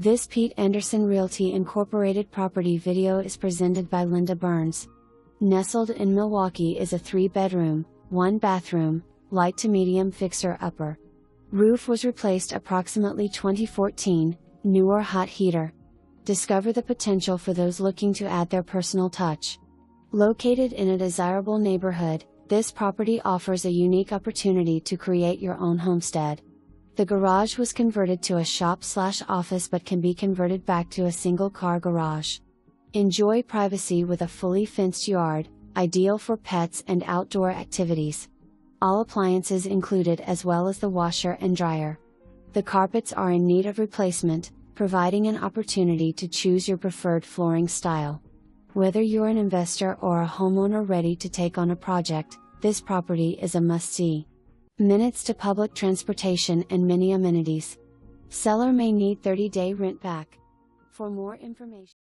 This Pete Anderson Realty Incorporated property video is presented by Linda Burns. Nestled in Milwaukie is a 3-bedroom, 1-bathroom, light to medium fixer-upper. Roof was replaced approximately 2014, newer hot heater. Discover the potential for those looking to add their personal touch. Located in a desirable neighborhood, this property offers a unique opportunity to create your own homestead. The garage was converted to a shop/office but can be converted back to a single-car garage. Enjoy privacy with a fully fenced yard, ideal for pets and outdoor activities. All appliances included as well as the washer and dryer. The carpets are in need of replacement, providing an opportunity to choose your preferred flooring style. Whether you're an investor or a homeowner ready to take on a project, this property is a must-see. Minutes to public transportation and many amenities. Seller may need 30-day rent back. For more information